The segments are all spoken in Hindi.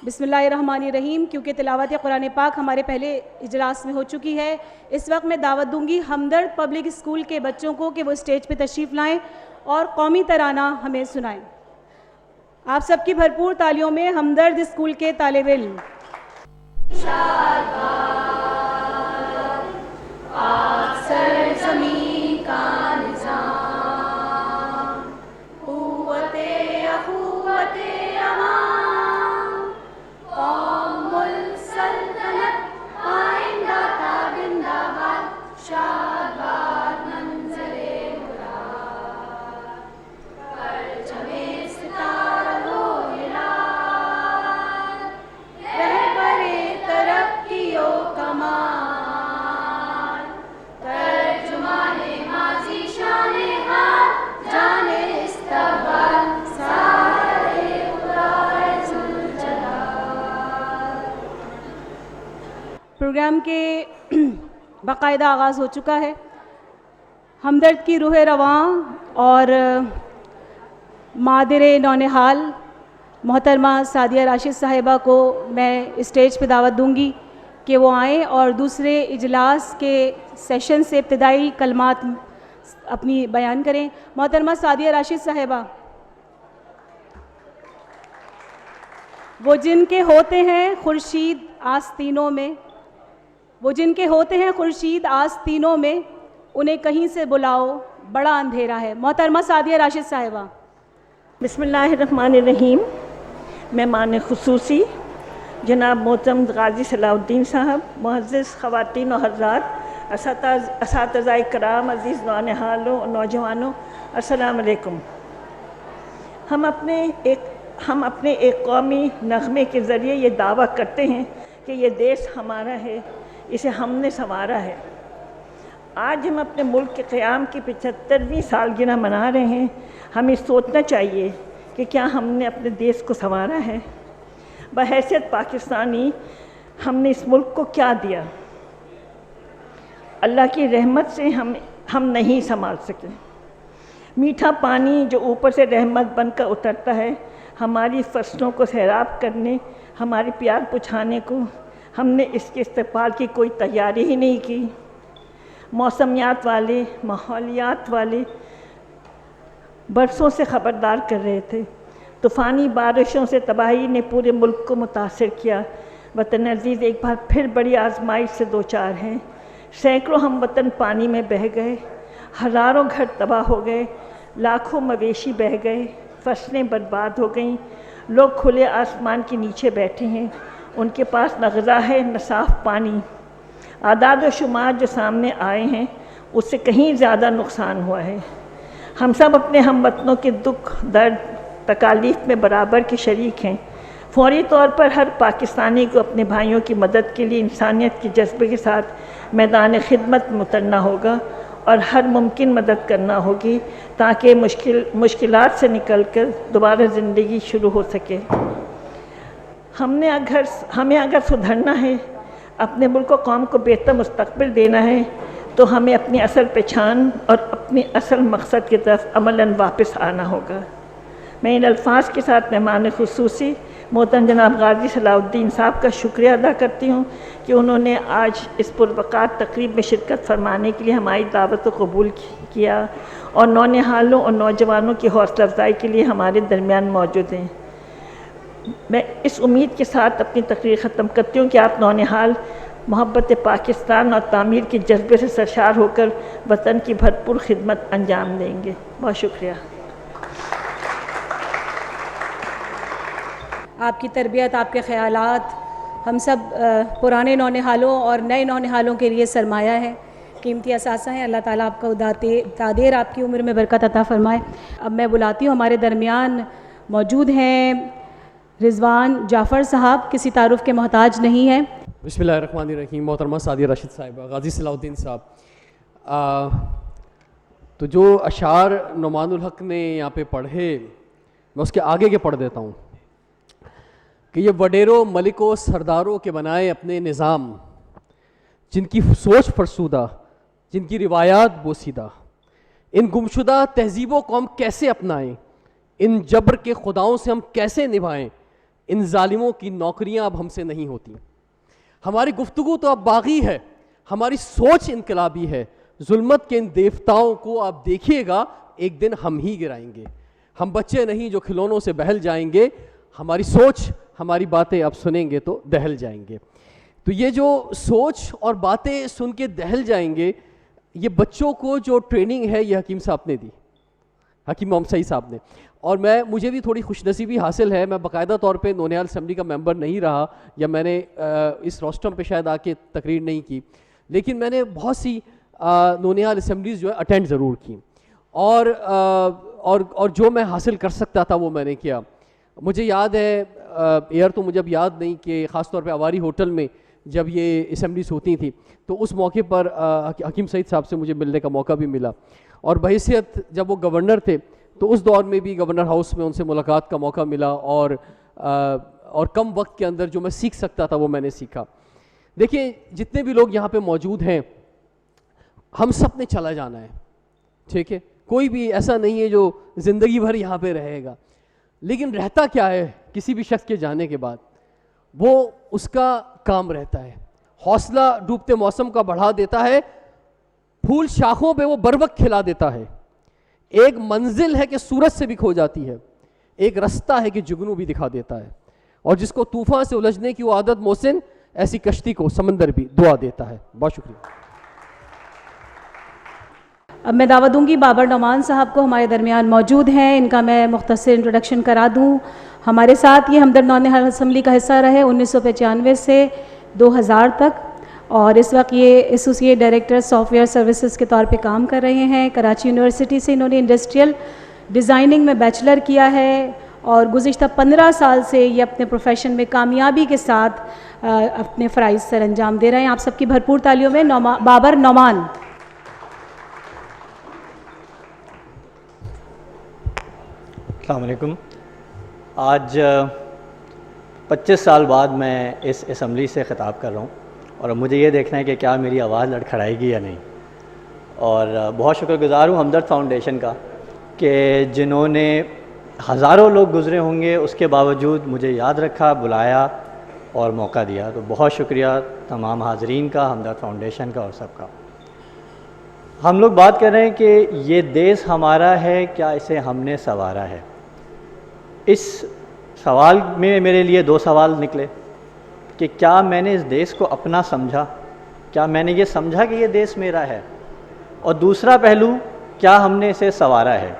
बिस्मिल्लाहिर्रहमानिर्रहीम। क्योंकि तिलावत कुरान पाक हमारे पहले इजलास में हो चुकी है, इस वक्त मैं दावत दूंगी हमदर्द पब्लिक स्कूल के बच्चों को कि वो स्टेज पे तशरीफ़ लाएं और कौमी तराना हमें सुनाएं। आप सबकी भरपूर तालियों में हमदर्द स्कूल के तालिब इल्म। प्रोग्राम के बाकायदा आगाज़ हो चुका है। हमदर्द की रूह रवां और मादिर नौनिहाल मोहतरमा सादिया राशिद साहिबा को मैं स्टेज पे दावत दूंगी कि वो आएँ और दूसरे इजलास के सेशन से इब्तिदाई कलमात अपनी बयान करें। मोहतरमा सादिया राशिद साहिबा, वो जिनके होते हैं खुर्शीद आस्तीनों में, वो जिनके होते हैं खुर्शीद आस्तीनों में, उन्हें कहीं से बुलाओ बड़ा अंधेरा है। मोहतरमा सादिया राशिद साहिबा। बिस्मिल्लाहिर्रहमानिर्रहीम। मेहमान खुसूसी जनाब मोहतरम गाजी सलाउद्दीन साहब, मुअज़्ज़िज़ ख़वातीन और हज़रात, असातिज़ाए कराम, अज़ीज़ नौनिहालों और नौजवानों, अस्सलाम वालेकुम। हम अपने एक कौमी नग़मे के ज़रिए ये दावा करते हैं कि ये देश हमारा है, इसे हमने संवारा है। आज हम अपने मुल्क के क़याम की 75वीं सालगिरह मना रहे हैं। हमें सोचना चाहिए कि क्या हमने अपने देश को संवारा है। बहैसियत पाकिस्तानी हमने इस मुल्क को क्या दिया। अल्लाह की रहमत से हम नहीं संभाल सके। मीठा पानी जो ऊपर से रहमत बनकर उतरता है, हमारी फसलों को सैराब करने, हमारी प्यास बुझाने को, हमने इसके इस्तेमाल की कोई तैयारी ही नहीं की। मौसमियात वाले, माहौलियात वाले बरसों से ख़बरदार कर रहे थे। तूफ़ानी बारिशों से तबाही ने पूरे मुल्क को मुतासर किया। वतन अज़ीज़ एक बार फिर बड़ी आजमाइश से दो चार हैं। सैकड़ों हम वतन पानी में बह गए, हज़ारों घर तबाह हो गए, लाखों मवेशी बह गए, फसलें बर्बाद हो गईं। लोग खुले आसमान के नीचे बैठे हैं, उनके पास न ग़िज़ा है न साफ़ पानी। आदाद व शुमार जो सामने आए हैं उससे कहीं ज़्यादा नुकसान हुआ है। हम सब अपने हमवतनों के दुख, दर्द, तकालीफ में बराबर के शरीक हैं। फौरी तौर पर हर पाकिस्तानी को अपने भाइयों की मदद के लिए इंसानियत के जज्बे के साथ मैदान खिदमत में उतरना होगा और हर मुमकिन मदद करना होगी ताकि मुश्किलात से निकल कर दोबारा ज़िंदगी शुरू हो सके। हमें अगर सुधरना है, अपने मुल्क व कौम को बेहतर मुस्तक़बिल देना है, तो हमें अपनी असल पहचान और अपने असल मकसद की तरफ अमलन वापस आना होगा। मैं इन अल्फाज के साथ मेहमान खुसूसी मोहतरम जनाब गाजी सलाउद्दीन साहब का शुक्रिया अदा करती हूँ कि उन्होंने आज इस पुरवक़ात तकरीब में शिरकत फरमाने के लिए हमारी दावत को कबूल किया और नौनिहालों और नौजवानों की हौसला अफजाई के लिए हमारे दरमियान मौजूद हैं। मैं इस उम्मीद के साथ अपनी तकरीर ख़त्म करती हूँ कि आप नौनिहाल मोहब्बत पाकिस्तान और तामीर के जज्बे से सरशार होकर वतन की भरपूर खिदमत अंजाम देंगे। बहुत शुक्रिया। आपकी तरबियत, आपके ख़यालात हम सब पुराने नौनिहालों और नए नौनिहालों के लिए सरमाया है, कीमती असासा है। अल्लाह ताला आपका तादेर आपकी उम्र में बरकत अता फ़रमाए। अब मैं बुलाती हूँ, हमारे दरमियान मौजूद हैं रिजवान जाफ़र साहब, किसी तारुफ़ के मोहताज नहीं हैं। बिस्मिल्लाहिर्रहमानिर्रहीम। मोहतरमा सादिया राशिद साहिबा, गाजी सलाउद्दीन साहब, तो जो अशार नुमानुल हक़ ने यहाँ पे पढ़े, मैं उसके आगे के पढ़ देता हूँ कि ये वडेरों मलिकों सरदारों के बनाए अपने निज़ाम, जिनकी सोच फरसूदा, जिनकी रिवायात बोसीदा, इन गुमशुदा तहजीबों को हम कैसे अपनाएं, इन जबर के खुदाओं से हम कैसे निभाएं, इन जालिमों की नौकरियां अब हमसे नहीं होती। हमारी गुफ्तगू तो अब बागी है, हमारी सोच इनकलाबी है। जुल्मत के इन देवताओं को आप देखिएगा, एक दिन हम ही गिराएंगे। हम बच्चे नहीं जो खिलौनों से बहल जाएंगे, हमारी सोच, हमारी बातें आप सुनेंगे तो दहल जाएंगे। तो ये जो सोच और बातें सुन के दहल जाएंगे, ये बच्चों को जो ट्रेनिंग है ये हकीम साहब ने दी, हकीम मोहम्मद सईद साहब ने। और मुझे भी थोड़ी खुशनसीबी हासिल है, मैं बाकायदा तौर पे नौनिहाल असम्बली का मेंबर नहीं रहा, या मैंने इस रोस्टम पे शायद आके तकरीर नहीं की, लेकिन मैंने बहुत सी नौनिहाल असम्बलीज़ जो है अटेंड ज़रूर की। और जो मैं हासिल कर सकता था वो मैंने किया। मुझे याद है, एयर तो मुझे अब याद नहीं, कि ख़ास तौर पे अवारी होटल में जब ये असम्बलीज़ होती थी तो उस मौके पर हकीम सईद साहब से मुझे मिलने का मौका भी मिला। और बहैसियत जब वो गवर्नर थे तो उस दौर में भी गवर्नर हाउस में उनसे मुलाकात का मौका मिला, और कम वक्त के अंदर जो मैं सीख सकता था वो मैंने सीखा। देखिए, जितने भी लोग यहाँ पे मौजूद हैं, हम सब ने चला जाना है, ठीक है? कोई भी ऐसा नहीं है जो ज़िंदगी भर यहाँ पे रहेगा। लेकिन रहता क्या है किसी भी शख्स के जाने के बाद? वो उसका काम रहता है, हौसला डूबते मौसम का बढ़ा देता है, फूल शाखों पे वो बर वक्त खिला देता है। एक मंजिल है कि सूरज से भी खो जाती है, एक रास्ता है कि जुगनू भी दिखा देता है, और जिसको तूफान से उलझने की वो आदत मोहसिन, ऐसी कश्ती को समंदर भी दुआ देता है। बहुत शुक्रिया। अब मैं दावा दूंगी बाबर नौमान साहब को, हमारे दरमियान मौजूद हैं। इनका मैं मुख्तसर इंट्रोडक्शन करा दूं। हमारे साथ ये हमदर्द नौनिहाल असम्बली का हिस्सा रहे 1995 से 2000 तक, और इस वक्त ये एसोसिएट डायरेक्टर सॉफ्टवेयर सर्विसेज के तौर पे काम कर रहे हैं। कराची यूनिवर्सिटी से इन्होंने इंडस्ट्रियल डिज़ाइनिंग में बैचलर किया है, और गुज़िश्ता 15 साल से ये अपने प्रोफेशन में कामयाबी के साथ अपने फ़राइज़ सर अंजाम दे रहे हैं। आप सबकी भरपूर तालियों में बाबर नौमान। अस्सलाम वालेकुम। आज 25 साल बाद मैं इस असम्बली से ख़िताब कर रहा हूँ, और मुझे ये देखना है कि क्या मेरी आवाज़ लड़खड़ाएगी या नहीं। और बहुत शुक्रगुज़ार हूँ हमदर्द फाउंडेशन का, कि जिन्होंने हज़ारों लोग गुज़रे होंगे उसके बावजूद मुझे याद रखा, बुलाया और मौका दिया। तो बहुत शुक्रिया तमाम हाज़रीन का, हमदर्द फाउंडेशन का और सबका। हम लोग बात कर रहे हैं कि ये देश हमारा है, क्या इसे हमने संवारा है। इस सवाल में मेरे लिए दो सवाल निकले कि क्या मैंने इस देश को अपना समझा, क्या मैंने ये समझा कि ये देश मेरा है, और दूसरा पहलू, क्या हमने इसे संवारा है।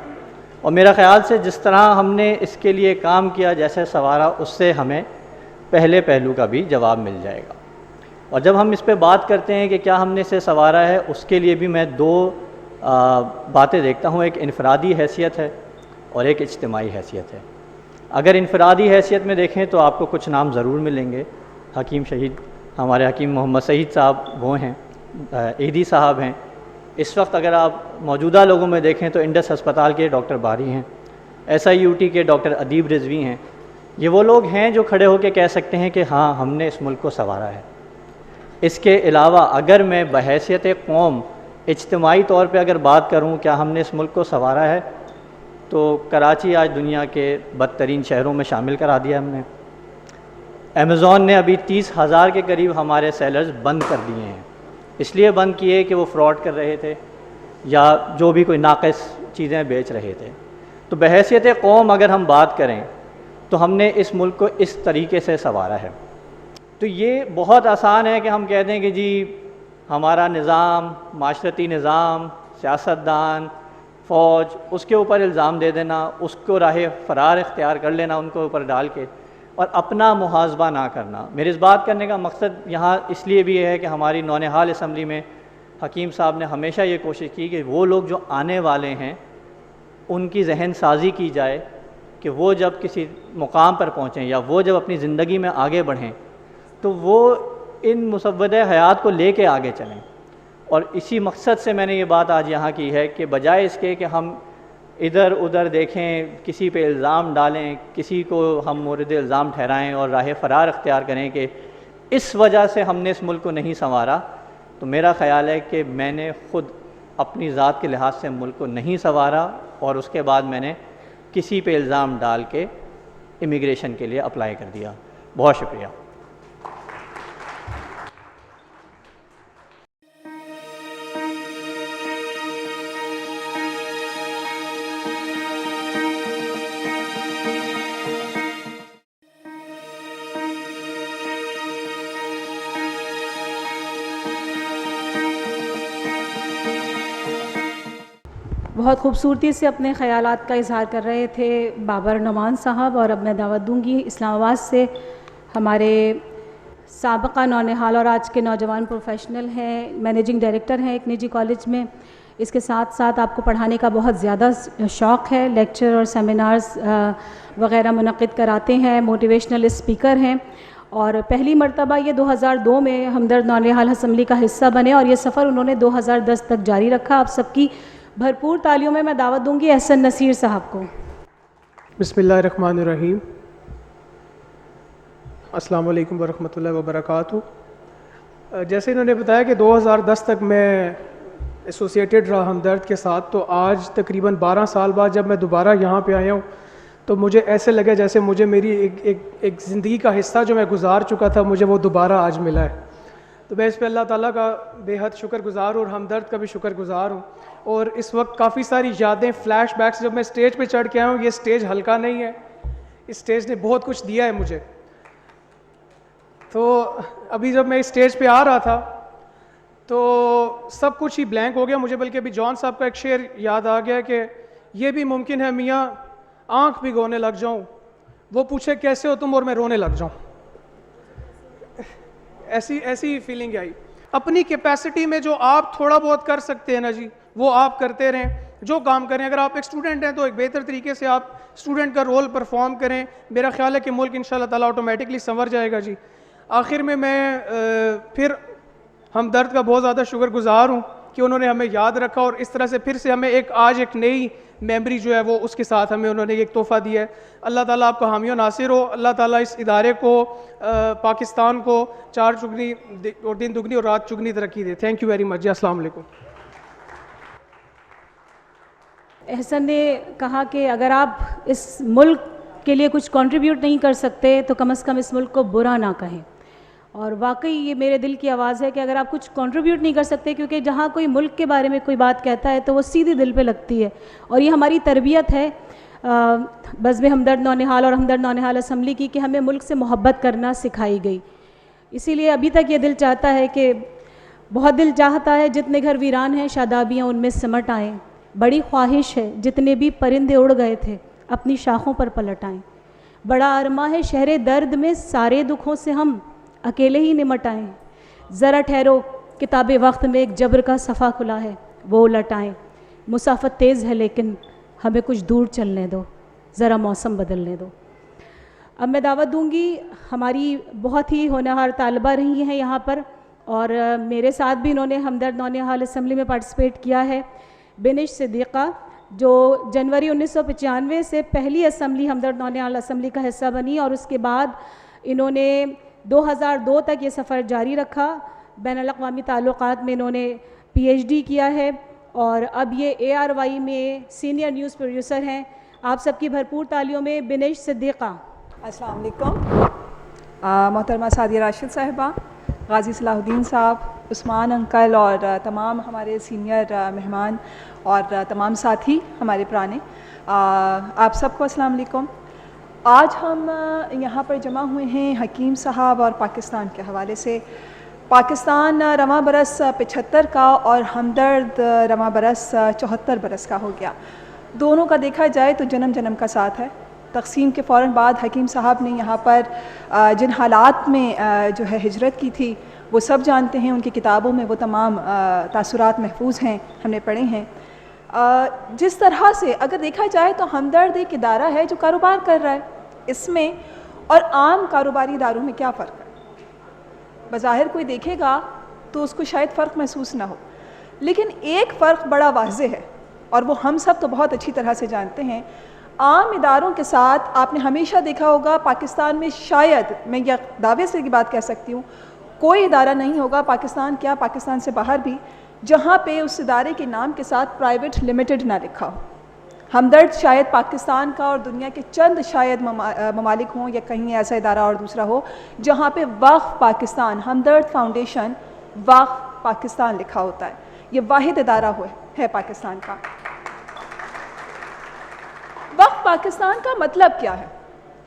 और मेरा ख़्याल से जिस तरह हमने इसके लिए काम किया, जैसे संवारा, उससे हमें पहले पहलू का भी जवाब मिल जाएगा। और जब हम इस पे बात करते हैं कि क्या हमने इसे संवारा है, उसके लिए भी मैं दो बातें देखता हूँ। एक इनफरादी हैसियत है और एक इज्तिमाई हैसियत है। अगर इनफरादी हैसियत में देखें तो आपको कुछ नाम ज़रूर मिलेंगे। हकीम शहीद हमारे हकीम मोहम्मद सईद साहब वो हैं, ईदी साहब हैं। इस वक्त अगर आप मौजूदा लोगों में देखें तो इंडस अस्पताल के डॉक्टर बारी हैं, SIUT के डॉक्टर अदीब रिजवी हैं। ये वो लोग हैं जो खड़े होकर कह सकते हैं कि हाँ, हमने इस मुल्क को संवारा है। इसके अलावा अगर मैं बहैसियत कौम इज्तिमाई तौर पे अगर बात करूँ, क्या हमने इस मुल्क को संवारा है, तो कराची आज दुनिया के बदतरीन शहरों में शामिल करा दिया हमने। अमेज़ॉन ने अभी 30,000 के करीब हमारे सेलर्स बंद कर दिए हैं। इसलिए बंद किए कि वो फ्रॉड कर रहे थे या जो भी कोई नाक़िस चीज़ें बेच रहे थे। तो बहैसियत कौम अगर हम बात करें तो हमने इस मुल्क को इस तरीके से संवारा है। तो ये बहुत आसान है कि हम कह दें कि जी हमारा निज़ाम, माशरती निज़ाम, सियासतदान, फ़ौज, उसके ऊपर इल्ज़ाम दे देना, उसको राह फ़रार इख्तियार कर लेना उनके ऊपर डाल के, और अपना मुहासबा ना करना। मेरे इस बात करने का मकसद यहाँ इसलिए भी है कि हमारी नौनिहाल असम्बली में हकीम साहब ने हमेशा ये कोशिश की कि वो लोग जो आने वाले हैं उनकी जहन साजी की जाए कि वो जब किसी मुकाम पर पहुँचें या वो जब अपनी ज़िंदगी में आगे बढ़ें तो वो इन मुसव्वदे हयात को ले कर आगे चलें। और इसी मकसद से मैंने ये बात आज यहाँ की है कि बजाय इसके कि हम इधर उधर देखें, किसी पे इल्ज़ाम डालें, किसी को हम मोरद इल्ज़ाम ठहराएं और राह फ़रार इख्तियार करें कि इस वजह से हमने इस मुल्क को नहीं संवारा, तो मेरा ख़्याल है कि मैंने ख़ुद अपनी ज़ात के लिहाज से मुल्क को नहीं संवारा, और उसके बाद मैंने किसी पे इल्ज़ाम डाल के इमिग्रेशन के लिए अप्लाई कर दिया। बहुत शुक्रिया। बहुत खूबसूरती से अपने ख़यालात का इज़हार कर रहे थे बाबर नमान साहब। और अब मैं दावत दूंगी इस्लामाबाद से हमारे साबका नौनिहाल और आज के नौजवान प्रोफेशनल हैं, मैनेजिंग डायरेक्टर हैं एक निजी कॉलेज में। इसके साथ साथ आपको पढ़ाने का बहुत ज़्यादा शौक़ है, लेक्चर और सेमिनार्स वग़ैरह मुनक़िद कराते हैं, मोटिवेशनल स्पीकर हैं। और पहली मरतबा ये 2002 में हमदर्द नौनिहाल असम्बली का हिस्सा बने और ये सफ़र उन्होंने 2010 तक जारी रखा। आप सबकी भरपूर तालियों में मैं दावत दूंगी एहसन नसीर साहब को। बिस्मिल्लाहिर्रहमानिर्रहीम। अस्सलाम वालेकुम वरहमतुल्लाहि वबरकातुहू। जैसे इन्होंने बताया कि 2010 तक मैं एसोसिएटेड रहा हमदर्द के साथ, तो आज तकरीबन 12 साल बाद जब मैं दोबारा यहाँ पे आया हूँ तो मुझे ऐसे लगे जैसे मुझे मेरी एक ज़िंदगी का हिस्सा जो मैं गुजार चुका था, मुझे वो दोबारा आज मिला है। तो मैं इस पर अल्लाह ताला का बेहद शुक्रगुज़ार हूँ और हमदर्द का भी शुक्रगुज़ार हूँ। और इस वक्त काफ़ी सारी यादें, फ्लैशबैक्स, जब मैं स्टेज पे चढ़ के आया हूँ, ये स्टेज हल्का नहीं है, इस स्टेज ने बहुत कुछ दिया है मुझे। तो अभी जब मैं इस स्टेज पे आ रहा था तो सब कुछ ही ब्लैंक हो गया मुझे, बल्कि अभी जॉन साहब का एक शेर याद आ गया कि ये भी मुमकिन है मियाँ आँख भिगोने लग जाऊँ, वो पूछे कैसे हो तुम और मैं रोने लग जाऊँ। ऐसी फीलिंग आई। अपनी कैपेसिटी में जो आप थोड़ा बहुत कर सकते हैं ना जी, वो आप करते रहें, जो काम करें। अगर आप एक स्टूडेंट हैं तो एक बेहतर तरीके से आप स्टूडेंट का रोल परफॉर्म करें। मेरा ख्याल है कि मुल्क इंशाल्लाह ताला ऑटोमेटिकली संवर जाएगा जी। आखिर में मैं फिर हमदर्द का बहुत ज़्यादा शुक्रगुज़ार हूँ कि उन्होंने हमें याद रखा और इस तरह से फिर से हमें आज एक नई मेमोरी जो है वो उसके साथ हमें उन्होंने एक तोहफ़ा दिया है। अल्लाह ताला आपका हामी और नासिर हो। अल्लाह ताला इस इदारे को, पाकिस्तान को 4 चुगनी और दिन दुगनी और रात चुगनी तरक्की दे। थैंक यू वेरी मच जी। अस्सलाम वालेकुम। एहसन ने कहा कि अगर आप इस मुल्क के लिए कुछ कंट्रीब्यूट नहीं कर सकते तो कम से कम इस मुल्क को बुरा ना कहें। और वाकई ये मेरे दिल की आवाज़ है कि अगर आप कुछ कंट्रीब्यूट नहीं कर सकते, क्योंकि जहाँ कोई मुल्क के बारे में कोई बात कहता है तो वो सीधी दिल पे लगती है। और ये हमारी तरबियत है बज़्म हमदर्द नौनिहाल और हमदर्द नौनिहाल असम्बली की कि हमें मुल्क से मोहब्बत करना सिखाई गई। इसीलिए अभी तक ये दिल चाहता है कि बहुत दिल चाहता है जितने घर वीरान हैं शादाबियाँ उनमें सिमट आएँ। बड़ी ख्वाहिश है जितने भी परिंदे उड़ गए थे अपनी शाखों पर पलट आएँ। बड़ा अरमा है शहरे दर्द में सारे दुखों से हम अकेले ही निमट आएँ। ज़रा ठहरो किताबे वक्त में एक जबर का सफ़ा खुला है वो उलट आएँ। मुसाफत तेज़ है लेकिन हमें कुछ दूर चलने दो, ज़रा मौसम बदलने दो। अब मैं दावत दूंगी, हमारी बहुत ही होनहार तालिबा रही हैं यहाँ पर और मेरे साथ भी इन्होंने हमदर्द नौनिहाल असम्बली में पार्टिसिपेट किया है। बिनिश सिद्दीक़ा जो जनवरी 1995 से पहली असम्बली हमदर्द नौनिहाल असम्बली का हिस्सा बनी और उसके बाद इन्होंने 2002 तक ये सफ़र जारी रखा। बैनुल-अक़वामी ताल्लुक़ात में इन्होंने PhD किया है और अब ये ARY में सीनियर न्यूज़ प्रोड्यूसर हैं। आप सबकी भरपूर तालियों में बिनिश सिद्दीक़ा। अस्सलाम वालेकुम। मोहतरमा सादिया राशिद साहिबा, गाज़ी सलाहुद्दीन साहब, उस्मान अंकल और तमाम हमारे सीनियर मेहमान और तमाम साथी हमारे पुराने, आप सबको अस्सलाम वालेकुम। आज हम यहाँ पर जमा हुए हैं हकीम साहब और पाकिस्तान के हवाले से। पाकिस्तान रवां बरस 75 का और हमदर्द रवां बरस 74 बरस का हो गया। दोनों का देखा जाए तो जन्म जन्म का साथ है। तक़सीम के फ़ौरन बाद हकीम साहब ने यहाँ पर जिन हालात में जो है हिजरत की थी वो सब जानते हैं। उनकी किताबों में वो तमाम तासुरात महफूज हैं, हमने पढ़े हैं। जिस तरह से अगर देखा जाए तो हमदर्द एक इदारा है जो कारोबार कर रहा है। इसमें और आम कारोबारी इदारों में क्या फ़र्क है? बज़ाहिर कोई देखेगा तो उसको शायद फ़र्क महसूस ना हो, लेकिन एक फ़र्क बड़ा वाज़ेह है और वो हम सब तो बहुत अच्छी तरह से जानते हैं। आम इदारों के साथ आपने हमेशा देखा होगा पाकिस्तान में, शायद मैं यह दावे से की बात कह सकती हूँ, कोई इदारा नहीं होगा पाकिस्तान क्या पाकिस्तान से बाहर भी जहाँ पे उस इदारे के नाम के साथ प्राइवेट लिमिटेड ना लिखा हो। हमदर्द शायद पाकिस्तान का और दुनिया के चंद शायद ममालिक हों या कहीं ऐसा इदारा और दूसरा हो जहाँ पे वक्फ पाकिस्तान, हमदर्द फाउंडेशन वक्फ पाकिस्तान लिखा होता है। ये वाहिद इदारा है पाकिस्तान का। वक्फ पाकिस्तान का मतलब क्या है?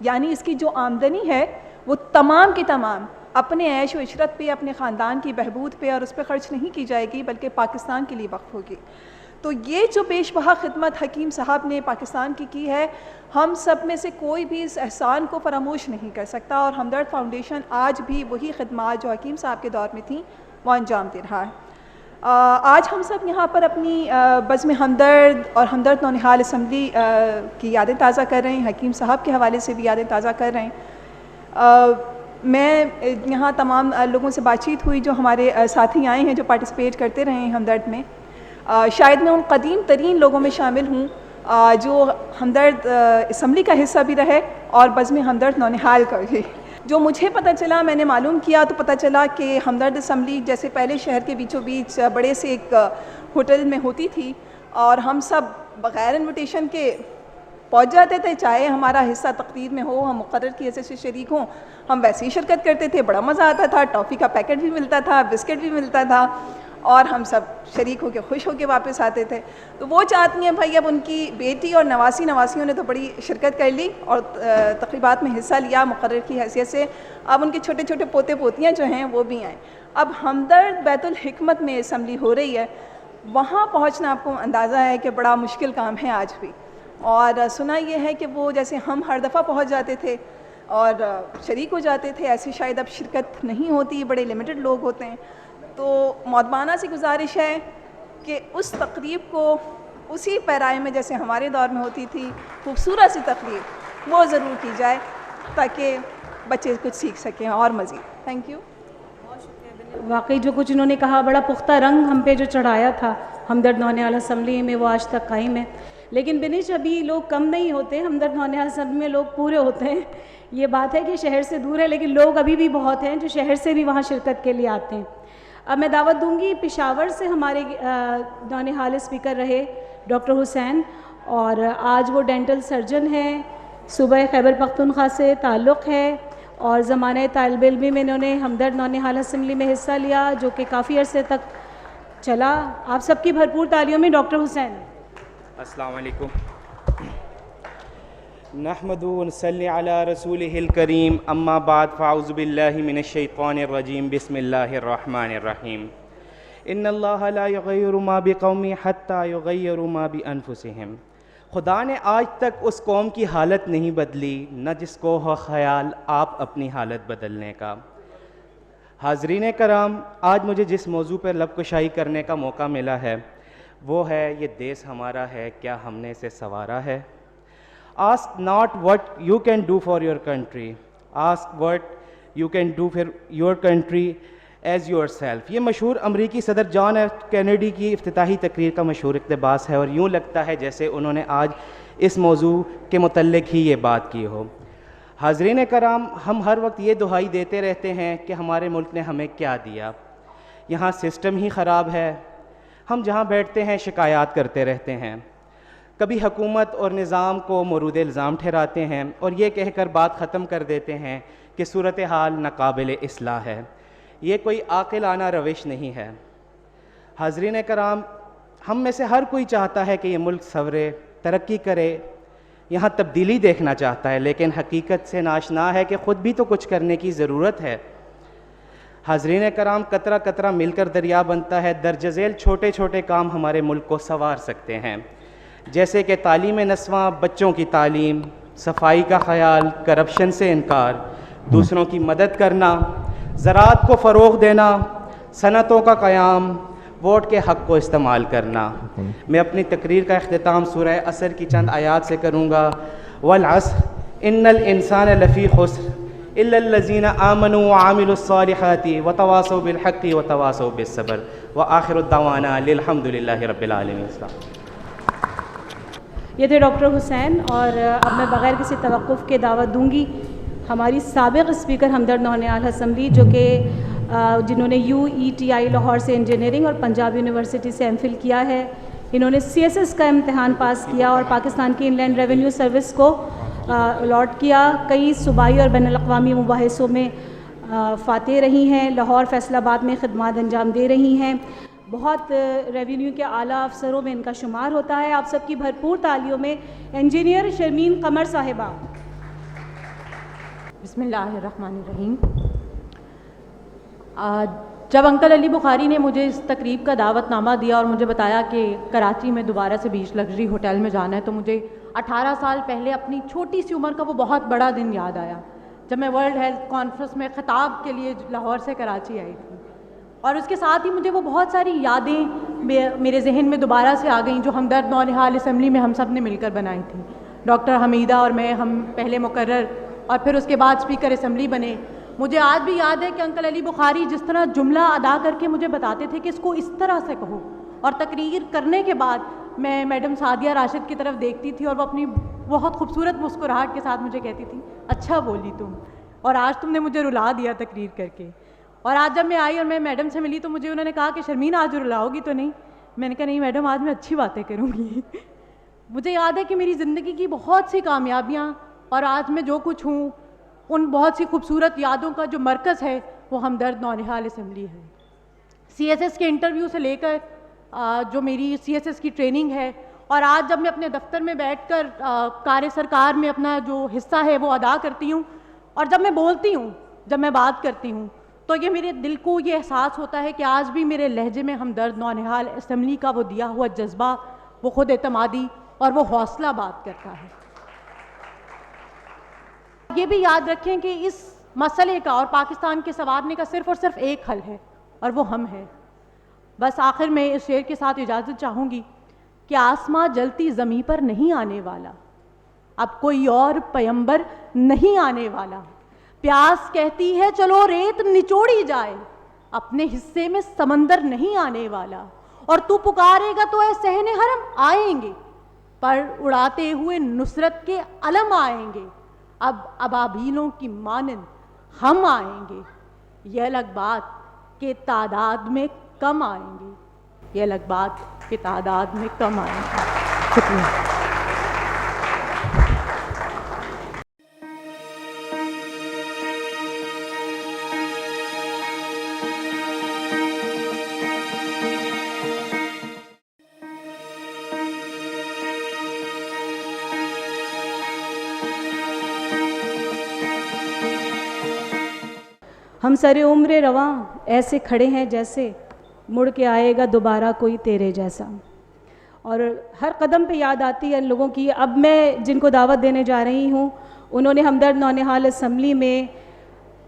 यानी इसकी जो आमदनी है वो तमाम की तमाम अपने ऐश व इशरत पे, अपने ख़ानदान की बहबूद पे और उस पर ख़र्च नहीं की जाएगी बल्कि पाकिस्तान के लिए वक्फ होगी। तो ये जो बेशबहा खिदमत हकीम साहब ने पाकिस्तान की है, हम सब में से कोई भी इस एहसान को फरामोश नहीं कर सकता। और हमदर्द फाउंडेशन आज भी वही खिदमत जो हकीम साहब के दौर में थी वो अंजाम दे रहा है। आज हम सब यहाँ पर अपनी बज़्म हमदर्द और हमदर्द नौनिहाल असम्बली की यादें ताज़ा कर रहे हैं, हकीम साहब के हवाले से भी यादें ताज़ा कर रहे हैं। मैं यहाँ तमाम लोगों से बातचीत हुई जो हमारे साथी आए हैं, जो पार्टिसिपेट करते रहे हैं हमदर्द में। शायद मैं उन कदीम तरीन लोगों में शामिल हूँ जो हमदर्द असम्बली का हिस्सा भी रहे और बज़्म हमदर्द नौनिहाल का भी। जो मुझे पता चला, मैंने मालूम किया तो पता चला कि हमदर्द असम्बली जैसे पहले शहर के बीचों बीच बड़े से एक होटल में होती थी और हम सब बग़ैर इन्विटेशन के पहुंच जाते थे। चाहे हमारा हिस्सा तकरीर में हो, हम मुकर्रर की हैसियत से शरीक हों, हम वैसे ही शिरकत करते थे। बड़ा मज़ा आता था, टॉफ़ी का पैकेट भी मिलता था, बिस्किट भी मिलता था और हम सब शरीक होकर खुश होकर वापस आते थे। तो वो चाहती हैं भाई अब उनकी बेटी और नवासियों ने तो बड़ी शिरकत कर ली और तकरीबात में हिस्सा लिया मुकर्रर की हैसियत से। अब उनके छोटे छोटे पोते पोतियाँ जो हैं वो भी आएँ। अब हमदर्द बैतुल हिकमत में असम्बली हो रही है, वहाँ पहुँचना आपको अंदाज़ा है कि बड़ा मुश्किल काम है आज भी। और सुना ये है कि वो जैसे हम हर दफ़ा पहुँच जाते थे और शरीक हो जाते थे, ऐसी शायद अब शिरकत नहीं होती, बड़े लिमिटेड लोग होते हैं। तो मौदबाना सी गुजारिश है कि उस तकरीब को उसी पैराए में जैसे हमारे दौर में होती थी, खूबसूरत सी तकरीब, वो ज़रूर की जाए ताकि बच्चे कुछ सीख सकें और मज़ीद। Thank you. वाकई जो कुछ इन्होंने कहा, बड़ा पुख्ता रंग हम पे जो चढ़ाया था हमदर्द नौनिहाल असम्बली में, वो आज तक कायम है। लेकिन बिनिश अभी लोग कम नहीं होते, हमदर्द नौनिहाल असम्बली में लोग पूरे होते हैं। ये बात है कि शहर से दूर है लेकिन लोग अभी भी बहुत हैं जो शहर से भी वहाँ शिरकत के लिए आते हैं। अब मैं दावत दूंगी पेशावर से हमारे नौनिहाल स्पीकर रहे डॉक्टर हुसैन, और आज वो डेंटल सर्जन हैं, सूबा खैबर पख्तूनख्वा से ताल्लुक़ है और ज़माने तालिब इल्मी में इन्होंने हमदर्द नौनिहाल असम्बली में हिस्सा लिया जो कि काफ़ी अरसे तक चला। आप सबकी भरपूर तालियों में डॉक्टर हुसैन। अस्सलाम वालेकुम। नहमदु व नसल्ली अला रसूलिहिल करीम, अम्मा बाद, फ़ाऊज़ु बिल्लाहि मिनश शैतानिर रजीम, बिस्मिल्लाहिर रहमानिर रहीम। इन्नल्लाहा ला युग़य्यिरु मा बिक़ौमिन हत्ता युग़य्यिरु मा बिअनफुसिहिम। खुदा ने आज तक उस कौम की हालत नहीं बदली न जिसको हो ख़याल आप अपनी हालत बदलने का। हाज़रीन कराम, आज मुझे जिस मौजू पर लबकुशाई करने का मौका मिला है वो है ये देश हमारा है, क्या हमने इसे संवारा है। Ask not what you can do for your country, ask what you can do for your country as your self. ये मशहूर अमरीकी सदर जॉन एफ कैनेडी की इफ्तिताही तकरीर का मशहूर इक़्तिबास है और यूँ लगता है जैसे उन्होंने आज इस मौजू के मुतल्लिक़ ही ये बात की हो। हाज़रीन कराम, हम हर वक्त ये दुहाई देते रहते हैं कि हमारे मुल्क ने हमें क्या दिया। यहाँ सिस्टम ही ख़राब है, हम जहाँ बैठते हैं शिकायत करते रहते हैं, कभी हुकूमत और निज़ाम को मौरूद इल्ज़ाम ठहराते हैं और ये कहकर बात ख़त्म कर देते हैं कि सूरत हाल नाकाबिल इस्लाह है। ये कोई आक़िलाना रविश नहीं है। हाज़रीन कराम, हम में से हर कोई चाहता है कि ये मुल्क संवरे, तरक्की करे, यहाँ तब्दीली देखना चाहता है, लेकिन हकीकत से नाशना है कि ख़ुद भी तो कुछ करने की ज़रूरत है। हाज़रीन कराम, कतरा कतरा मिलकर दरिया बनता है। दर्ज झेल छोटे छोटे काम हमारे मुल्क को संवार सकते हैं, जैसे कि तालीम नस्वां, बच्चों की तालीम, सफाई का ख्याल, करप्शन से इनकार, दूसरों की मदद करना, ज़राअत को फ़रोग़ देना, सनतों का क़याम, वोट के हक़ को इस्तेमाल करना। मैं अपनी तकरीर का इख्तिताम सूरह असर की चंद आयात से करूँगा। वल अस्र इन्नल इंसान लफ़ी खुस्र इल्लल लज़ीना आमनू व आमिलुस्सालिहाति व तवासौ बिल हक़्क़ि व तवासौ बिस सब्र व आखिरु दअवाना अल्हम्दुलिल्लाहि रब्बिल आलमीन। ये थे डॉक्टर हुसैन। और अब मैं बग़ैर किसी तवक़्क़ुफ़ के दावत दूँगी हमारी साबिक़ स्पीकर हमदर्द नौनिहाल असम्बली, जो कि जिन्होंने UETI लाहौर से इंजीनियरिंग और पंजाब यूनिवर्सिटी से MPhil किया है, इन्होंने CSS का इम्तिहान पास किया और पाकिस्तान की इनलैंड रेवेन्यू सर्विस को अलॉट किया। कई सूबाई और बैनुल-अक़वामी मुबाहिसों में फ़ातेह रही हैं। लाहौर फैसलाबाद में खिदमात अंजाम दे रही हैं। बहुत रेवेन्यू के आला अफसरों में इनका शुमार होता है। आप सबकी भरपूर तालियों में इंजीनियर शर्मीन कमर साहिबा। बिस्मिल्लाहिर्रहमानिर्रहीम। जब अंकल अली बुखारी ने मुझे इस तकरीब का दावतनामा दिया और मुझे बताया कि कराची में दोबारा से बीच लग्जरी होटल में जाना है, तो मुझे 18 साल पहले अपनी छोटी सी उम्र का वो बहुत बड़ा दिन याद आया जब मैं वर्ल्ड हेल्थ कॉन्फ्रेंस में ख़िताब के लिए लाहौर से कराची आई थी। और उसके साथ ही मुझे वो बहुत सारी यादें मेरे जहन में दोबारा से आ गईं जो हमदर्द नौनिहाल असम्बली में हम सब ने मिलकर बनाई थी। डॉक्टर हमीदा और मैं, हम पहले मुकर्रर और फिर उसके बाद स्पीकर असम्बली बने। मुझे आज भी याद है कि अंकल अली बुखारी जिस तरह जुमला अदा करके मुझे बताते थे कि इसको इस तरह से कहो, और तकरीर करने के बाद मैं मैडम सादिया राशिद की तरफ देखती थी और वो अपनी बहुत खूबसूरत मुस्कुराहट के साथ मुझे कहती थी, अच्छा बोली तुम, और आज तुमने मुझे रुला दिया तकरीर करके। और आज जब मैं आई और मैं मैडम से मिली तो मुझे उन्होंने कहा कि शर्मीन आज रुलाओगी तो नहीं? मैंने कहा नहीं मैडम, आज मैं अच्छी बातें करूँगी। मुझे याद है कि मेरी ज़िंदगी की बहुत सी कामयाबियाँ और आज मैं जो कुछ हूँ, उन बहुत सी खूबसूरत यादों का जो मरकज़ है वो हमदर्द नौनिहाल असम्बली है। CSS के इंटरव्यू से लेकर जो मेरी CSS की ट्रेनिंग है, और आज जब मैं अपने दफ्तर में बैठकर कार्य सरकार में अपना जो हिस्सा है वो अदा करती हूँ, और जब मैं बोलती हूँ, जब मैं बात करती हूँ, तो ये मेरे दिल को ये एहसास होता है कि आज भी मेरे लहजे में हमदर्द नौनिहाल असम्बली का वो दिया हुआ जज्बा, वो खुद एतमादी और वो हौसला बात करता है। ये भी याद रखें कि इस मसले का और पाकिस्तान के संवारने का सिर्फ़ और सिर्फ एक हल है, और वो हम हैं। बस आखिर में इस शेर के साथ इजाज़त चाहूँगी कि आसमां जलती ज़मीं पर नहीं आने वाला, अब कोई और पैगंबर नहीं आने वाला। प्यास कहती है चलो रेत निचोड़ी जाए, अपने हिस्से में समंदर नहीं आने वाला। और तू पुकारेगा तो ऐ सहने हरम आएंगे, पर उड़ाते हुए नुसरत के अलम आएंगे। अब अबाबीलों की मानंद हम आएंगे, यह अलग बात के तादाद में कम आएंगे, यह अलग बात के तादाद में कम आएंगे। शुक्रिया। हम सरे उम्र रवां ऐसे खड़े हैं जैसे मुड़ के आएगा दोबारा कोई तेरे जैसा। और हर कदम पे याद आती है लोगों की। अब मैं जिनको दावत देने जा रही हूँ, उन्होंने हमदर्द नौनिहाल असम्बली में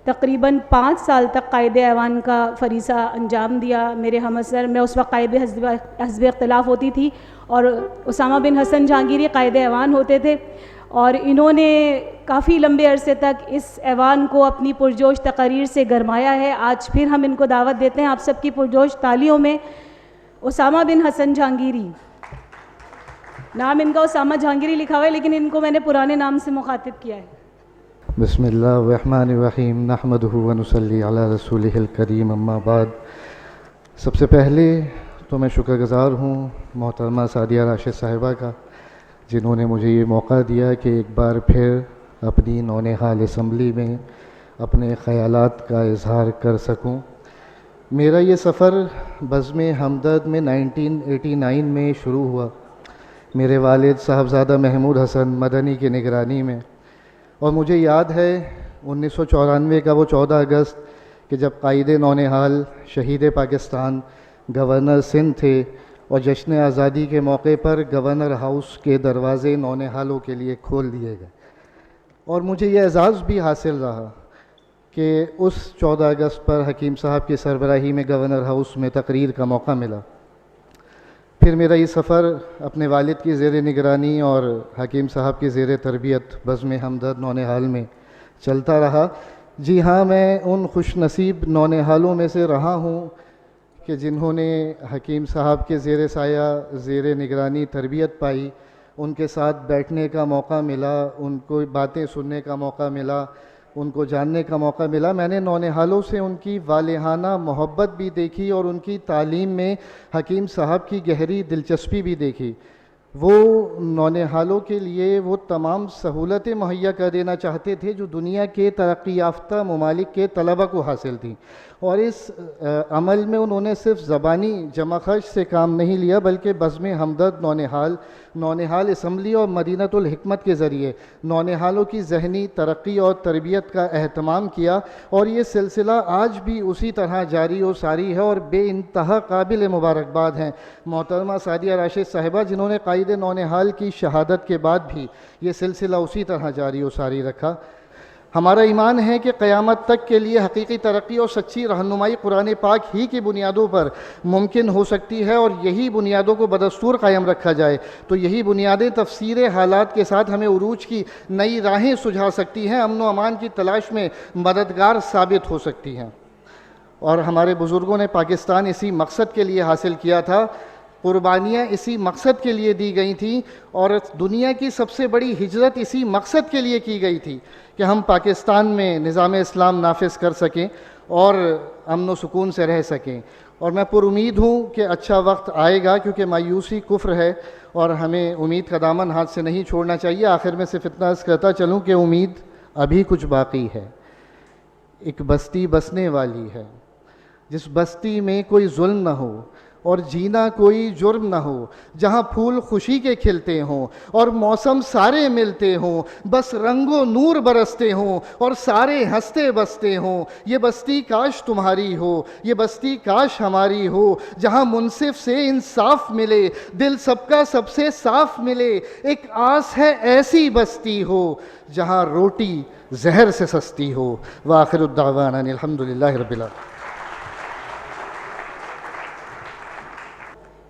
तकरीबन 5 साल तक कायदे ऐवान का फ़रीसा अंजाम दिया। मेरे हमअसर, मैं उस वक्त कायदे हज़्ब इख्तिलाफ़ होती थी और उसामा बिन हसन जहांगीरी कायदे ऐवान होते थे, और इन्होंने काफ़ी लंबे अरसे तक इस ऐवान को अपनी पुरजोश तकरीर से गरमाया है। आज फिर हम इनको दावत देते हैं आप सबकी पुरजोश तालियों में। उसामा बिन हसन जहांगीरी, नाम इनका उसामा जहांगीरी लिखा हुआ है, लेकिन इनको मैंने पुराने नाम से मुखातिब किया है। बिस्मिल्लाहिर्रहमानिर्रहीम, नहमदुहु व नुसल्ली अला रसूलिहिल करीम, अम्मा बाद। सबसे पहले तो मैं शुक्रगुज़ार हूँ मोहतरमा सादिया राशिद साहिबा का, जिन्होंने मुझे ये मौका दिया कि एक बार फिर अपनी नौनिहाल असम्बली में अपने ख़यालात का इजहार कर सकूं। मेरा ये सफ़र बज़्म हमदर्द में 1989 में शुरू हुआ, मेरे वालिद साहबज़ादा महमूद हसन मदनी की निगरानी में। और मुझे याद है 1994 का वो 14 अगस्त कि जब कायदे नौनिहाल शहीद पाकिस्तान गवर्नर सिंध थे, और जश्न आज़ादी के मौके पर गवर्नर हाउस के दरवाज़े नौनिहालों के लिए खोल दिए गए। और मुझे ये एज़ाज़ भी हासिल रहा कि उस 14 अगस्त पर हकीम साहब की सरबराही में गवर्नर हाउस में तकरीर का मौका मिला। फिर मेरा ये सफ़र अपने वालिद की ज़ेर निगरानी और हकीम साहब की ज़ेर तरबियत बज़्म हमदर्द नौनिहाल में चलता रहा। जी हाँ, मैं उन खुश नसीब नौनिहालों में से रहा हूँ कि जिन्होंने हकीम साहब के ज़ेर साया ज़ेर निगरानी तरबियत पाई, उनके साथ बैठने का मौका मिला, उनको बातें सुनने का मौका मिला, उनको जानने का मौका मिला। मैंने नौनिहालों से उनकी वालिहाना मोहब्बत भी देखी और उनकी तालीम में हकीम साहब की गहरी दिलचस्पी भी देखी। वो नौनिहालों के लिए वो तमाम सहूलतें मुहैया कर देना चाहते थे जो दुनिया के तरक्की याफ्ता ममालिक के तलबा को हासिल थी, और इस अमल में उन्होंने सिर्फ ज़बानी जमा खर्च से काम नहीं लिया बल्कि बज़्म हमदर्द नौनिहाल असम्बली और मदीनतुल हिकमत के ज़रिए नौनिहालों की ज़हनी तरक्की और तरबियत का अहतमाम किया, और ये सिलसिला आज भी उसी तरह जारी और सारी है और बेइंतहा काबिल मुबारकबाद हैं मोहतरमा सादिया राशिद साहिबा, जिन्होंने कायदे नौनिहाल की शहादत के बाद भी ये सिलसिला उसी तरह जारी और सारी रखा। हमारा ईमान है कि क़यामत तक के लिए हकीकी तरक्की और सच्ची रहनुमाई कुरान पाक ही की बुनियादों पर मुमकिन हो सकती है, और यही बुनियादों को बदस्तूर कायम रखा जाए तो यही बुनियादें तफसीर हालात के साथ हमें उरूज की नई राहें सुझा सकती हैं, अमन व अमान की तलाश में मददगार साबित हो सकती हैं। और हमारे बुज़ुर्गों ने पाकिस्तान इसी मकसद के लिए हासिल किया था, कुर्बानियाँ इसी मकसद के लिए दी गई थी, और दुनिया की सबसे बड़ी हिजरत इसी मकसद के लिए की गई थी कि हम पाकिस्तान में निज़ाम इस्लाम नाफिज कर सकें और अमन व सुकून से रह सकें। और मैं पुरुमीद हूँ कि अच्छा वक्त आएगा, क्योंकि मायूसी कुफ्र है और हमें उम्मीद का दामन हाथ से नहीं छोड़ना चाहिए। आखिर में सिर्फ इतना अर्ज़ करता चलूँ कि उम्मीद अभी कुछ बाकी है। एक बस्ती बसने वाली है जिस बस्ती में कोई जुल्म न हो और जीना कोई जुर्म न हो, जहाँ फूल खुशी के खिलते हों और मौसम सारे मिलते हों, बस रंगो नूर बरसते हों और सारे हंसते बसते हों। ये बस्ती काश तुम्हारी हो, ये बस्ती काश हमारी हो, जहाँ मुनसिफ से इंसाफ मिले, दिल सबका सबसे साफ मिले। एक आस है ऐसी बस्ती हो जहाँ रोटी जहर से सस्ती हो। व आखिरुद दावाना अनिल हम्दुलिल्लाहि रब्बिल आलमीन।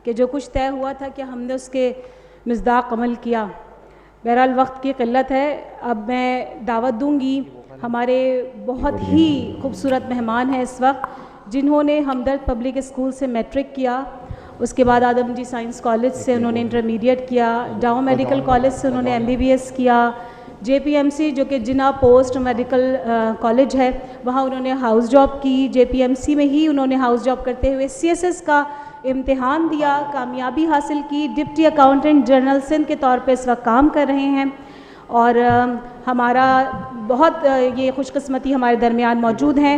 कि जो कुछ तय हुआ था कि हमने उसके मिज़दाक अमल किया। बहरहाल वक्त की क़िल्लत है, अब मैं दावत दूंगी हमारे बहुत ही खूबसूरत मेहमान हैं इस वक्त, जिन्होंने हमदर्द पब्लिक स्कूल से मैट्रिक किया, उसके बाद आदमजी साइंस कॉलेज से उन्होंने इंटरमीडिएट किया, डाउ मेडिकल कॉलेज से उन्होंने MBBS किया, JPMC जो कि जिना पोस्ट मेडिकल कॉलेज है वहाँ उन्होंने हाउस जॉब की, JPMC में ही उन्होंने हाउस जॉब करते हुए CSS का इम्तिहान दिया, कामयाबी हासिल की, डिप्टी अकाउंटेंट जनरल सिंध के तौर पे इस वक्त काम कर रहे हैं। और हमारा बहुत ये खुशकिस्मती हमारे दरमियान मौजूद हैं।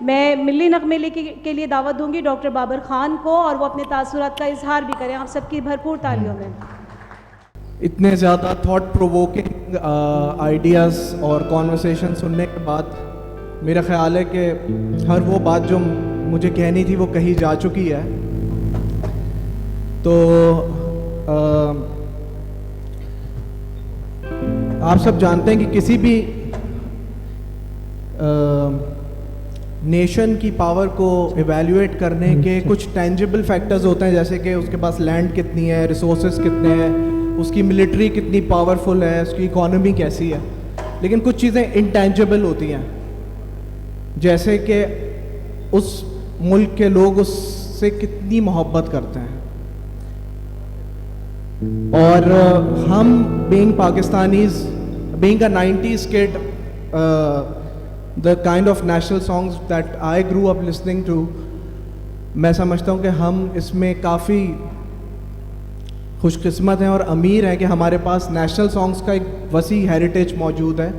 मैं मिली नगमे के लिए दावत दूंगी डॉक्टर बाबर ख़ान को, और वो अपने तासुरात का इजहार भी करें। आप सबकी भरपूर तालियों में। इतने ज़्यादा थॉट प्रोवोकिंग आइडियाज़ और कॉन्वर्सेशन सुनने के बाद मेरा ख़्याल है कि हर वो बात जो मुझे कहनी थी वो कही जा चुकी है। तो आप सब जानते हैं कि किसी भी नेशन की पावर को इवैल्यूएट करने के कुछ टेंजिबल फैक्टर्स होते हैं, जैसे कि उसके पास लैंड कितनी है, रिसोर्सेज कितने हैं, उसकी मिलिट्री कितनी पावरफुल है, उसकी इकोनॉमी कैसी है। लेकिन कुछ चीज़ें इंटेंजिबल होती हैं, जैसे कि उस मुल्क के लोग उससे कितनी मोहब्बत करते हैं। और हम being Pakistanis, being a 90s kid, the kind of national songs that I grew up listening to, मैं समझता हूँ कि हम इसमें काफ़ी खुशकिस्मत हैं और अमीर हैं कि हमारे पास नेशनल सॉन्ग्स का एक वसी हेरिटेज मौजूद है।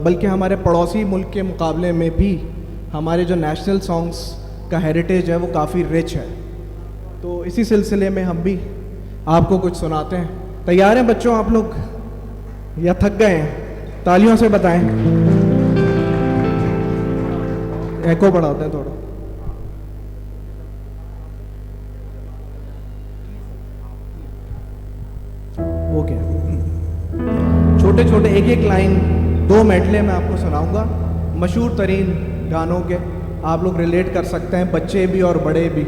बल्कि हमारे पड़ोसी मुल्क के मुकाबले में भी हमारे जो नेशनल सॉन्ग्स का हेरिटेज है वो काफ़ी रिच है। तो इसी सिलसिले में हम भी आपको कुछ सुनाते हैं। तैयार हैं बच्चों आप लोग या थक गए हैं? तालियों से बताएं। एको बढ़ाते हैं थोड़ा। ओके, छोटे छोटे एक एक लाइन 2 मेडले में आपको सुनाऊंगा मशहूर तरीन गानों के। आप लोग रिलेट कर सकते हैं, बच्चे भी और बड़े भी।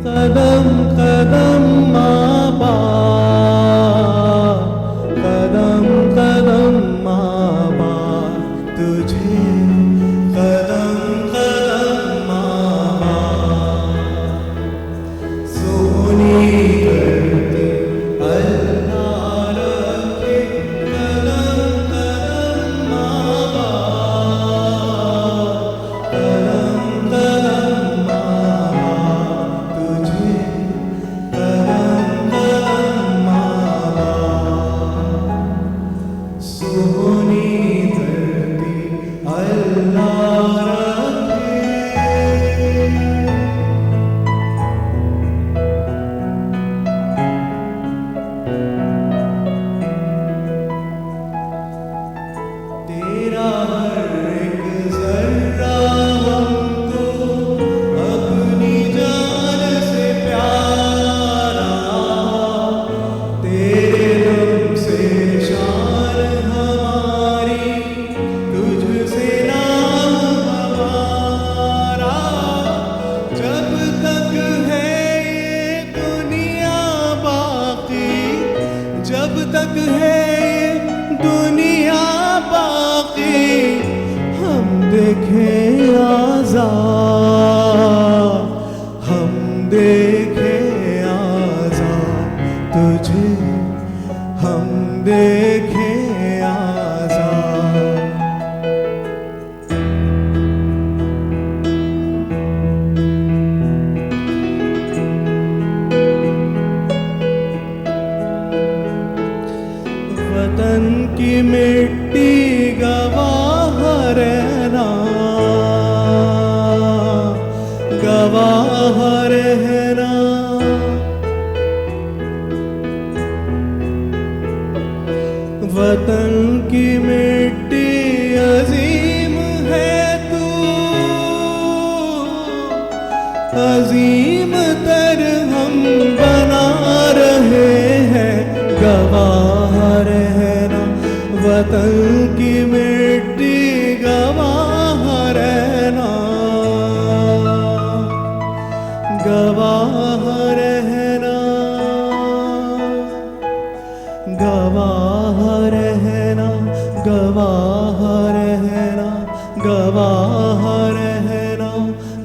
कदम कदम माँ बाप आजाद, हम देखे आजाद तुझे, हम देखे आजाद। वतन की मिट्टी गवाह रहना, गवाह रहना। वतन की मिट्टी अजीम है तू, अजीम तर हम बना रहे हैं, गवाह रहना। वतन की मिट्टी गवाह रहना, गवाह रहना, गवाह रहना, गवाह रहना, गवाह रहना,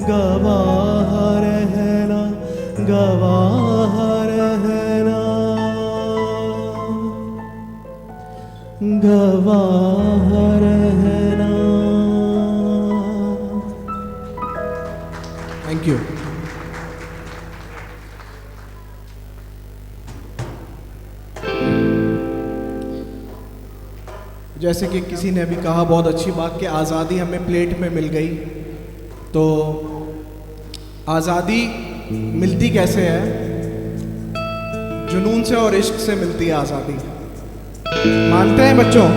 गवाह रहना, गवाह रहना, गवाह रहना। Thank you. जैसे कि किसी ने अभी कहा बहुत अच्छी बात कि आज़ादी हमें प्लेट में मिल गई, तो आज़ादी मिलती कैसे है? जुनून से और इश्क से मिलती है आज़ादी। मानते हैं बच्चों?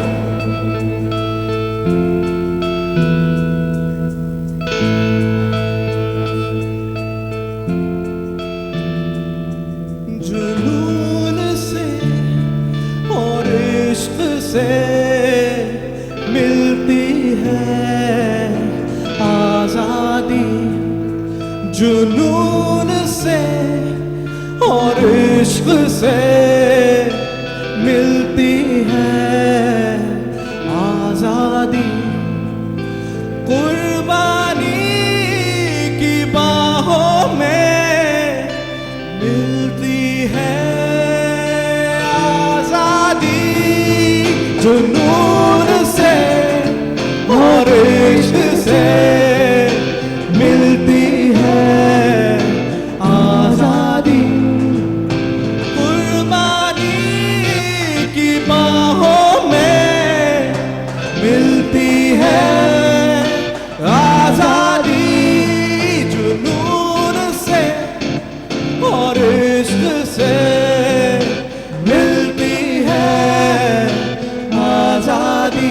जुनून से और इश्क से मिलती है आज़ादी, जुनून से और इश्क से मिलती है आज़ादी। कुर्बानी की बाहों में मिलती है आज़ादी, जुनून से और इश्क से मिलती है आज़ादी। कुर्बानी की बाहों में मिलती है आज़ादी, जुनून से और इश्क से मिलती है आज़ादी।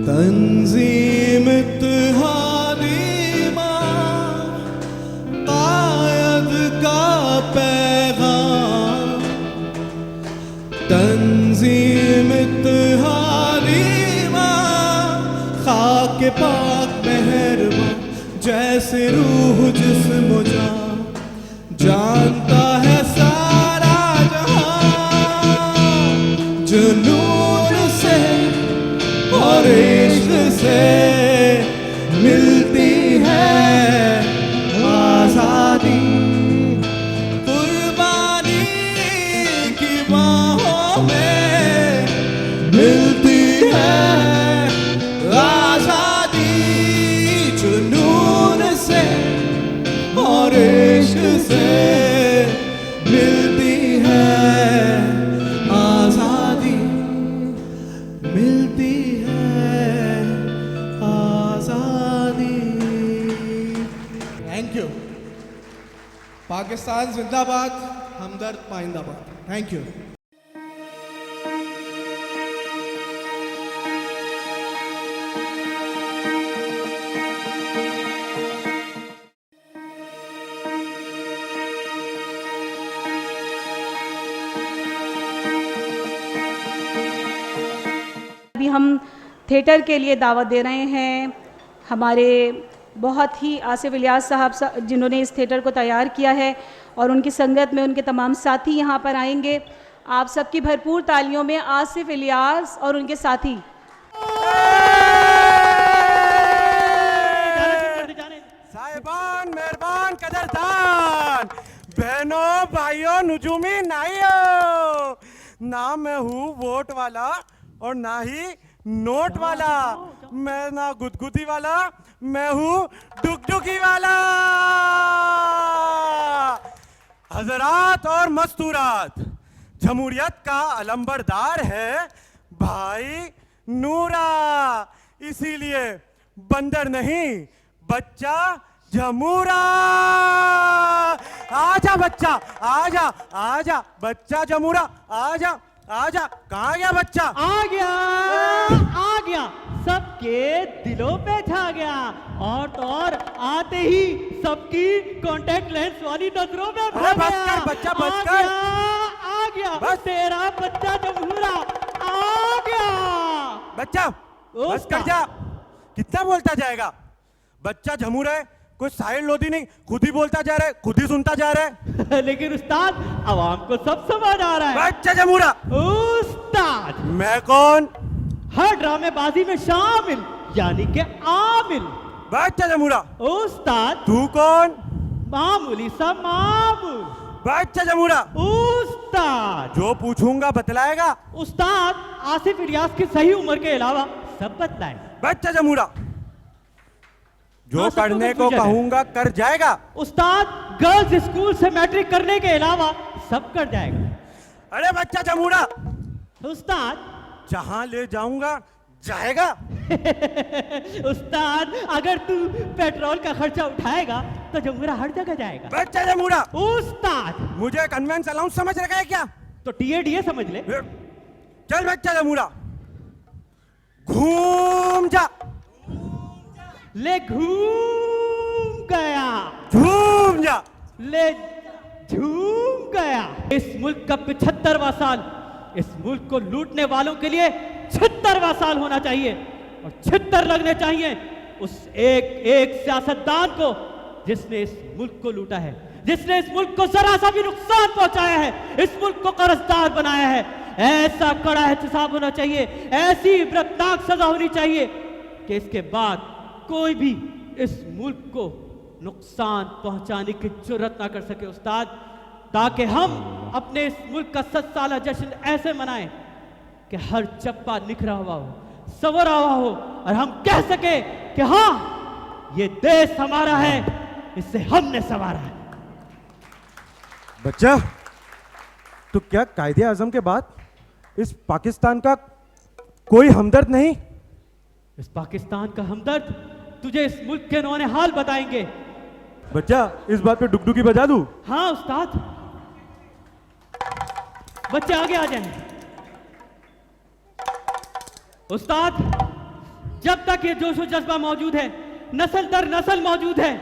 तंजीम इत्तेहादी मां, कायद का पैगाम। तंजीम इत्तेहादी मां, खाके पाक मेहरबान, जैसे रूह जिस्म जान, जानता है सारा जहां। जुनून से और इश्क से मिलती है आज़ादी। कुर्बानी की बाहों में मिलती है आज़ादी, जुनून से और इश्क से मिलती है आज़ादी, मिलती है आज़ादी। Thank you. पाकिस्तान जिंदाबाद, हमदर्द पाइंदाबाद। Thank you. अभी हम थिएटर के लिए दावत दे रहे हैं हमारे बहुत ही आसिफ इलियास साहब जिन्होंने इस थिएटर को तैयार किया है, और उनकी संगत में उनके तमाम साथी यहाँ पर आएंगे। आप सबकी भरपूर तालियों में आसिफ इलियास और उनके साथी। साहिबान, मेहरबान, कदरदान, बहनों, भाइयों, नुजूमी नाइयों, ना मैं हूँ वोट वाला और ना ही नोट वाला, मैं ना गुदगुदी वाला, मैं हूँ डुगडुगी वाला। हजरात और मस्तूरात, जमहूरियत का अलंबरदार है भाई नूरा, इसीलिए बंदर नहीं बच्चा जमूरा। आजा बच्चा, आजा आजा बच्चा जमूरा, आजा आजा। कहाँ गया बच्चा? आ गया, सबके दिलों पे छा गया, और तो और आते ही सबकी कांटेक्ट लेंस वाली नजरों में भर बस गया। कर बच्चा, बस कर। आ गया बस। तेरा बच्चा जमूरा आ गया। बच्चा बस कर जा, कितना बोलता जाएगा? बच्चा झमूर है, कोई साइड लोधी नहीं, खुद ही बोलता जा रहा है, खुद ही सुनता जा रहा है। लेकिन उस्ताद, आवाम को सब समझ आ रहा है। बच्चा जमूरा। उस्ताद, मैं कौन? हर ड्रामेबाजी में शामिल, यानी के आमिल। बच्चा जमूरा। उस्ताद, तू कौन? मामूली सा मामूल। बच्चा जमूरा। उस्ताद, जो पूछूंगा बतलाएगा? उस्ताद, आसिफ इलियास की सही उम्र के अलावा सब बतलाए। बच्चा जमूरा। जो हाँ, सब करने तो को confusion है। कहूंगा कर जाएगा? उस्ताद, गर्ल्स स्कूल से मैट्रिक करने के अलावा सब कर जाएगा। अरे बच्चा जमूरा। उस्ताद, जहां ले जाऊंगा जाएगा? उस्ताद, अगर तू पेट्रोल का खर्चा उठाएगा तो जमूरा हर जगह जाएगा। बच्चा जमूरा। उस्ताद, मुझे कन्वेंस अलाउंस समझ रखा है क्या? तो टीएडीए समझ ले। चल बच्चा जमूरा, घूम जा। ले घूम गया, झूम जा। ले झूम गया। इस मुल्क का 75वां साल इस मुल्क को लूटने वालों के लिए 76वां साल होना चाहिए, और 76 लगने चाहिए उस एक एक सियासतदान को जिसने इस मुल्क को लूटा है, जिसने इस मुल्क को जरा सा भी नुकसान पहुंचाया है, इस मुल्क को कर्जदार बनाया है। ऐसा कड़ा एहतसाब होना चाहिए, ऐसी इबरतनाक सजा होनी चाहिए कि इसके बाद कोई भी इस मुल्क को नुकसान पहुंचाने की जुर्रत ना कर सके उस्ताद, ताकि हम अपने इस मुल्क का 7 साला जश्न ऐसे मनाएं कि हर चप्पा निखरा हुआ हो, संवरा हुआ हो, और हम कह सके कि हाँ, ये देश हमारा है, इसे हमने संवारा है। बच्चा, तो क्या कायदे आजम के बाद इस पाकिस्तान का कोई हमदर्द नहीं? इस पाकिस्तान का हमदर्द तुझे इस मुल्क के नौने हाल बताएंगे। बच्चा, इस बात पे डुगडुगी बजा दूं? हाँ उस्ताद, बच्चे आगे आ जाएं। उस्ताद, जब तक ये जोशो जज्बा मौजूद है, नस्ल दर नस्ल मौजूद है,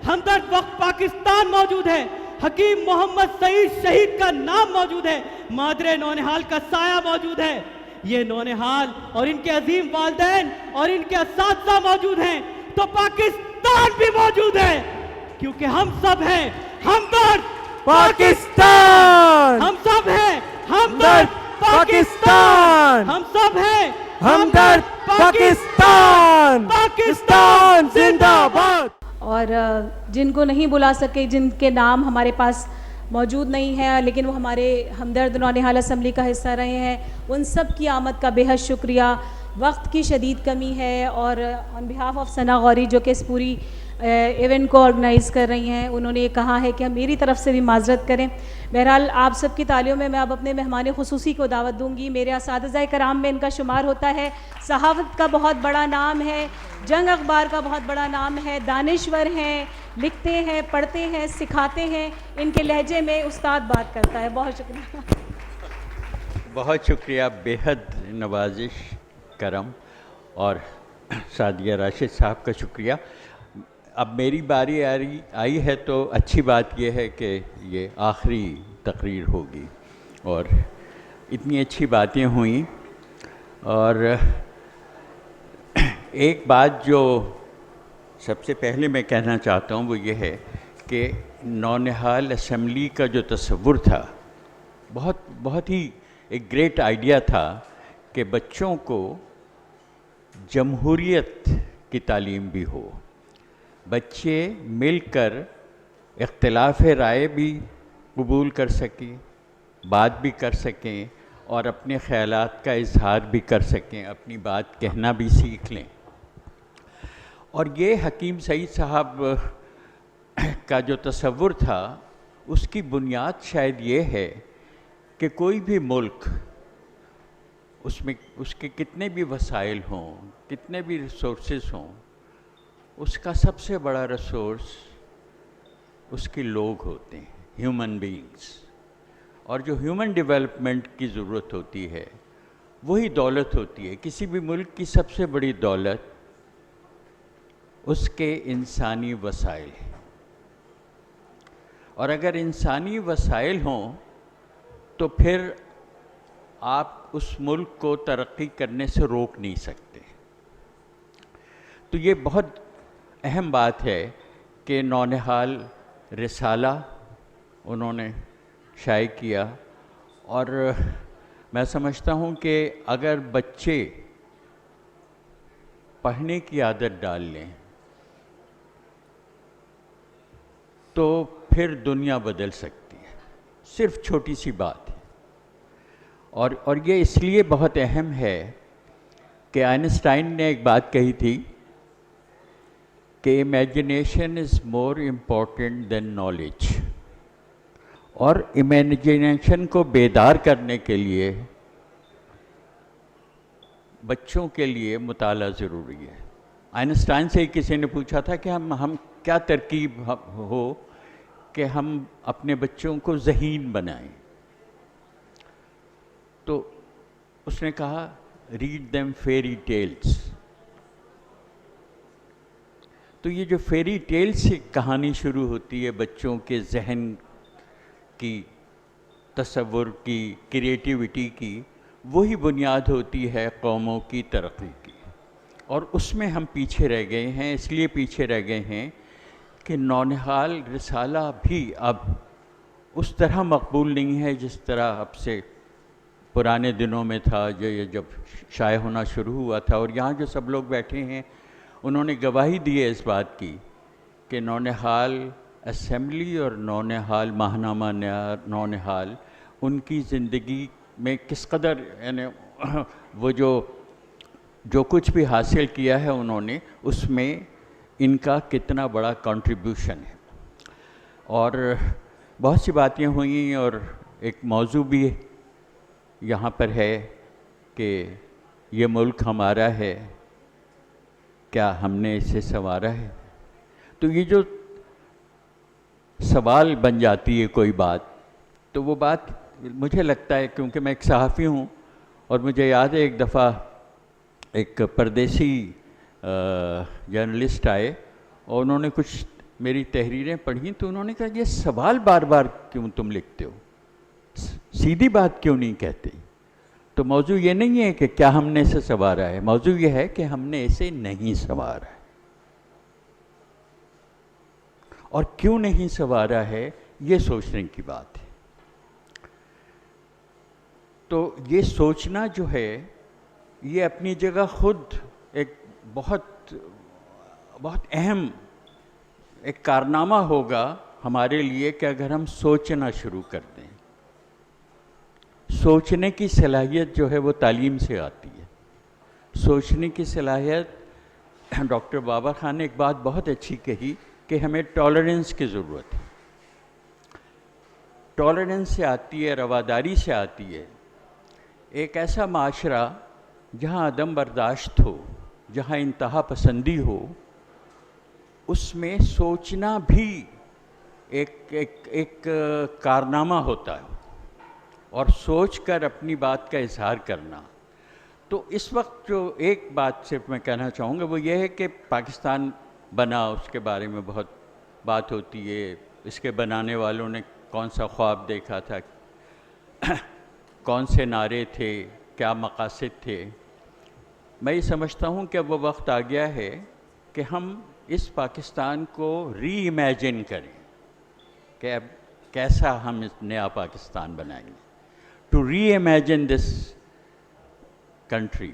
हमदर्द वक्त पाकिस्तान मौजूद है, हकीम मोहम्मद सईद शहीद का नाम मौजूद है, मादरे नौनिहाल का साया मौजूद है। ये नौनिहाल और इनके अजीम वालिदैन और इनके असातिज़ा मौजूद हैं, तो पाकिस्तान भी मौजूद है, क्योंकि हम सब हैं हमदर्द पाकिस्तान। हम सब हैं हमदर्द पाकिस्तान। हम सब हैं हमदर्द पाकिस्तान। पाकिस्तान जिंदाबाद। और जिनको नहीं बुला सके, जिनके नाम हमारे पास मौजूद नहीं है, लेकिन वो हमारे हमदर्द नौनिहाल असम्बली का हिस्सा रहे हैं, उन सब की आमद का बेहद शुक्रिया। वक्त की शदीद कमी है, और ऑन बिहाफ ऑफ सना गौरी जो कि इस पूरी इवेंट को ऑर्गेनाइज़ कर रही हैं, उन्होंने ये कहा है कि हम मेरी तरफ से भी माजरत करें। बहरहाल आप सबकी तालियों में मैं अब अपने मेहमान खुसूसी को दावत दूंगी। मेरे असातिज़ा कराम में इनका शुमार होता है, सहाफ़त का बहुत बड़ा नाम है, जंग अखबार का बहुत बड़ा नाम है, दानिश्वर हैं, लिखते हैं, पढ़ते हैं, सिखाते हैं। इनके लहजे में उस्ताद बात करता है। बहुत शुक्रिया। बहुत शुक्रिया, बेहद नवाजिश करम, और सादिया राशिद साहब का शुक्रिया। अब मेरी बारी आई है, तो अच्छी बात यह है कि ये आखिरी तकरीर होगी, और इतनी अच्छी बातें हुई। और एक बात जो सबसे पहले मैं कहना चाहता हूँ वो ये है कि नौनिहाल असम्बली का जो तस्वुर था, बहुत ही एक ग्रेट आइडिया था कि बच्चों को जमहूरियत की तालीम भी हो, बच्चे मिलकर इख्तिलाफ़ राय भी कबूल कर सकें, बात भी कर सकें और अपने ख़यालात का इजहार भी कर सकें, अपनी बात कहना भी सीख लें। और ये हकीम सईद साहब का जो तसव्वुर था उसकी बुनियाद शायद ये है कि कोई भी मुल्क, उसमें उसके कितने भी वसाइल हों, कितने भी रिसोर्सेज हों, उसका सबसे बड़ा रिसोर्स उसके लोग होते हैं, ह्यूमन बीइंग्स। और जो ह्यूमन डेवलपमेंट की ज़रूरत होती है वही दौलत होती है। किसी भी मुल्क की सबसे बड़ी दौलत उसके इंसानी वसाइल हैं, और अगर इंसानी वसाइल हों तो फिर आप उस मुल्क को तरक्की करने से रोक नहीं सकते। तो ये बहुत अहम बात है कि नौनिहाल रिसाला उन्होंने शाये किया, और मैं समझता हूँ कि अगर बच्चे पढ़ने की आदत डाल लें तो फिर दुनिया बदल सकती है। सिर्फ छोटी सी बात है, और ये इसलिए बहुत अहम है कि आइंस्टाइन ने एक बात कही थी कि imagination is more important then knowledge. और इमेजिनेशन को बेदार करने के लिए बच्चों के लिए मुताला ज़रूरी है। आइंस्टाइन से किसी ने पूछा था कि हम क्या तरकीब हो कि हम अपने बच्चों को ज़हीन बनाएं, तो उसने कहा रीड देम फेरी टेल्स। तो ये जो फेरी टेल्स से कहानी शुरू होती है बच्चों के जहन की, तसव्वुर की, क्रिएटिविटी की, वही बुनियाद होती है कौमों की तरक्की की। और उसमें हम पीछे रह गए हैं, इसलिए पीछे रह गए हैं कि नौनिहाल रिसाला भी अब उस तरह मकबूल नहीं है जिस तरह अब से पुराने दिनों में था, जो ये जब शाये होना शुरू हुआ था। और यहाँ जो सब लोग बैठे हैं उन्होंने गवाही दी है इस बात की कि नौनिहाल असेंबली और नौनिहाल माहनामा नौनिहाल उनकी ज़िंदगी में किस कदर, यानी वो जो कुछ भी हासिल किया है उन्होंने, उसमें इनका कितना बड़ा कंट्रीब्यूशन है। और बहुत सी बातें हुई, और एक मौजू भी यहाँ पर है कि ये मुल्क हमारा है, क्या हमने इसे संवारा है। तो ये जो सवाल बन जाती है कोई बात, तो वो बात मुझे लगता है, क्योंकि मैं एक सहाफ़ी हूँ और मुझे याद है एक दफ़ा एक परदेसी जर्नलिस्ट आए और उन्होंने कुछ मेरी तहरीरें पढ़ी, तो उन्होंने कहा ये सवाल बार बार क्यों तुम लिखते हो, सीधी बात क्यों नहीं कहते। तो मौजू ये नहीं है कि क्या हमने इसे संवारा है, मौजू ये है कि हमने इसे नहीं संवारा है। और क्यों नहीं संवारा है ये सोचने की बात है। तो ये सोचना जो है ये अपनी जगह खुद एक बहुत अहम एक कारनामा होगा हमारे लिए कि अगर हम सोचना शुरू कर दें। सोचने की सलाहियत जो है वो तालीम से आती है। सोचने की सलाहियत, डॉक्टर बाबा खान ने एक बात बहुत अच्छी कही कि हमें टॉलरेंस की ज़रूरत है। टॉलरेंस से आती है, रवादारी से आती है। एक ऐसा माशरा जहाँ अदम बर्दाश्त हो, जहाँ इंतहा पसंदी हो, उसमें सोचना भी एक कारनामा होता है, और सोचकर अपनी बात का इजहार करना। तो इस वक्त जो एक बात सिर्फ मैं कहना चाहूँगा वो ये है कि पाकिस्तान बना, उसके बारे में बहुत बात होती है, इसके बनाने वालों ने कौन सा ख्वाब देखा था, कौन से नारे थे, क्या मकासद थे। मैं ये समझता हूँ कि अब वो वक्त आ गया है कि हम इस पाकिस्तान को री इमेजिन करें कि अब कैसा हम इस नया पाकिस्तान बनाएंगे। टू री इमेजिन दिस कंट्री,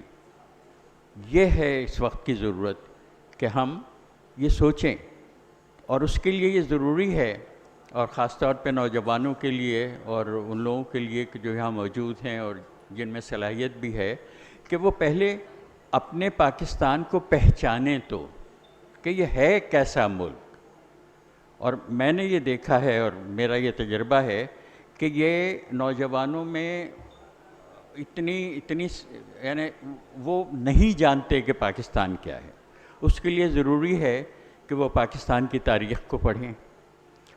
ये है इस वक्त की ज़रूरत कि हम ये सोचें। और उसके लिए ये ज़रूरी है, और ख़ास तौर पे नौजवानों के लिए और उन लोगों के लिए कि जो यहाँ मौजूद हैं और जिनमें सलाहियत भी है, कि वो पहले अपने पाकिस्तान को पहचानें तो कि ये है कैसा मुल्क। और मैंने ये देखा है और मेरा ये तजुर्बा है कि ये नौजवानों में इतनी यानी वो नहीं जानते कि पाकिस्तान क्या है। उसके लिए ज़रूरी है कि वो पाकिस्तान की तारीख़ को पढ़ें।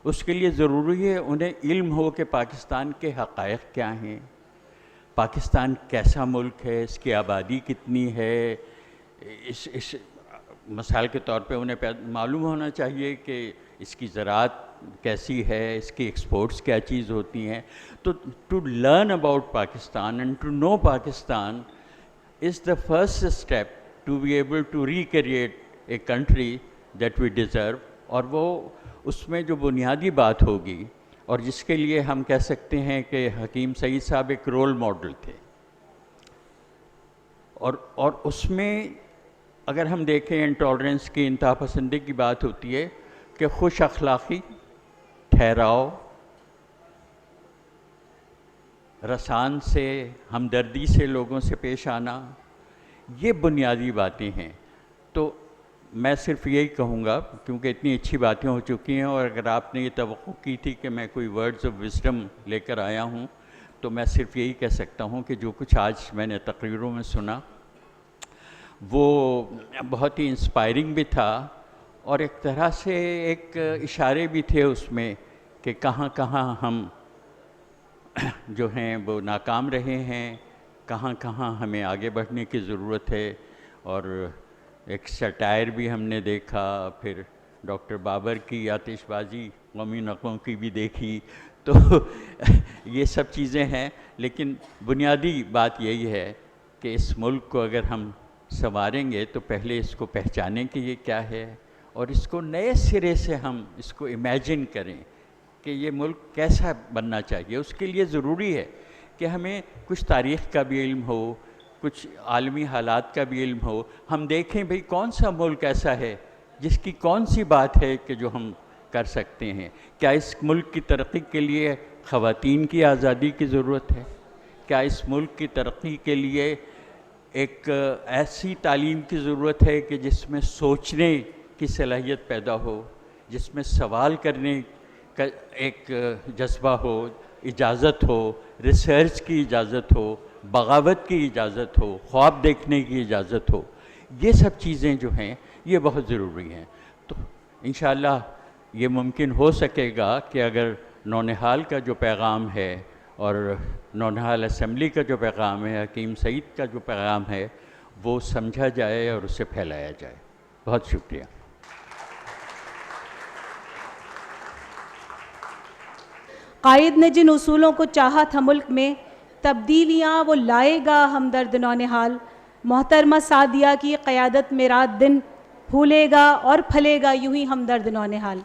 उसके लिए ज़रूरी है उन्हें इल्म हो कि पाकिस्तान के हक़ाइक़ क्या हैं, पाकिस्तान कैसा मुल्क है, इसकी आबादी कितनी है। इस मिसाल के तौर पे उन्हें मालूम होना चाहिए कि इसकी ज़राअत कैसी है, इसकी एक्सपोर्ट्स क्या चीज़ होती हैं। तो to learn about Pakistan and to know Pakistan is the first step to be able to recreate a country that we deserve. और वो उसमें जो बुनियादी बात होगी और जिसके लिए हम कह सकते हैं कि हकीम सईद साहब एक रोल मॉडल थे। और उसमें अगर हम देखें इंटॉलरेंस की, इंतहा पसंदी की बात होती है कि खुश अखलाक़ी, ठहराव, रसान से, हमदर्दी से लोगों से पेश आना, ये बुनियादी बातें हैं। तो मैं सिर्फ यही कहूँगा, क्योंकि इतनी अच्छी बातें हो चुकी हैं, और अगर आपने ये तवक्को की थी कि मैं कोई वर्ड्स ऑफ विजडम लेकर आया हूँ, तो मैं सिर्फ यही कह सकता हूँ कि जो कुछ आज मैंने तकरीरों में सुना वो बहुत ही इंस्पायरिंग भी था, और एक तरह से एक इशारे भी थे उसमें कि कहाँ कहाँ हम जो हैं वो नाकाम रहे हैं, कहाँ कहाँ हमें आगे बढ़ने की ज़रूरत है। और एक सटायर भी हमने देखा, फिर डॉक्टर बाबर की आतिशबाजी कौमी नक़ों की भी देखी। तो ये सब चीज़ें हैं, लेकिन बुनियादी बात यही है कि इस मुल्क को अगर हम संवारेंगे तो पहले इसको पहचानें कि ये क्या है, और इसको नए सिरे से हम इसको इमेजिन करें कि ये मुल्क कैसा बनना चाहिए। उसके लिए ज़रूरी है कि हमें कुछ तारीख़ का भी इल्म हो, कुछ आलमी हालात का भी इल्म हो। हम देखें भाई कौन सा मुल्क ऐसा है जिसकी कौन सी बात है कि जो हम कर सकते हैं। क्या इस मुल्क की तरक्की के लिए ख़वातीन की आज़ादी की ज़रूरत है? क्या इस मुल्क की तरक्की के लिए एक ऐसी तालीम की ज़रूरत है कि जिसमें सोचने की सलाहियत पैदा हो, जिसमें सवाल करने का एक जज्बा हो, इजाज़त हो, रिसर्च की इजाज़त हो, बगावत की इजाज़त हो, ख्वाब देखने की इजाज़त हो। ये सब चीज़ें जो हैं ये बहुत ज़रूरी हैं। तो इंशाअल्लाह ये मुमकिन हो सकेगा कि अगर नौनिहाल का जो पैगाम है और नौनिहाल असम्बली का जो पैगाम है, हकीम सईद का जो पैगाम है, वो समझा जाए और उसे फैलाया जाए। बहुत शुक्रिया। कायद ने जिन उसूलों को चाहा था मुल्क में, तब्दीलियाँ वो लाएगा हमदर्द नौनिहाल। मोहतरमा सादिया की क़यादत में रात दिन फूलेगा और फलेगा यूं ही हमदर्द नौनिहाल।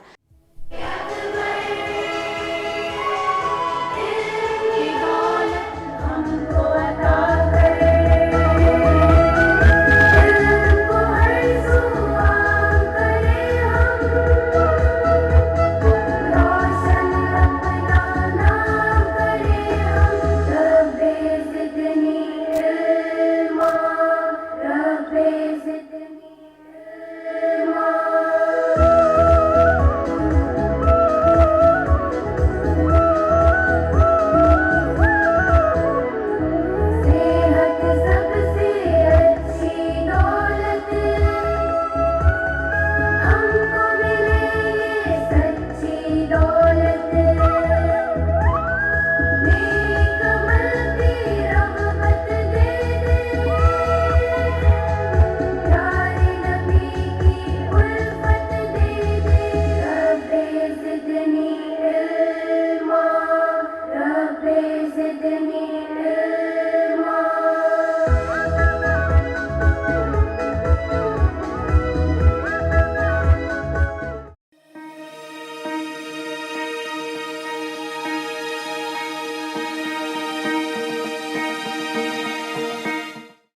Zidni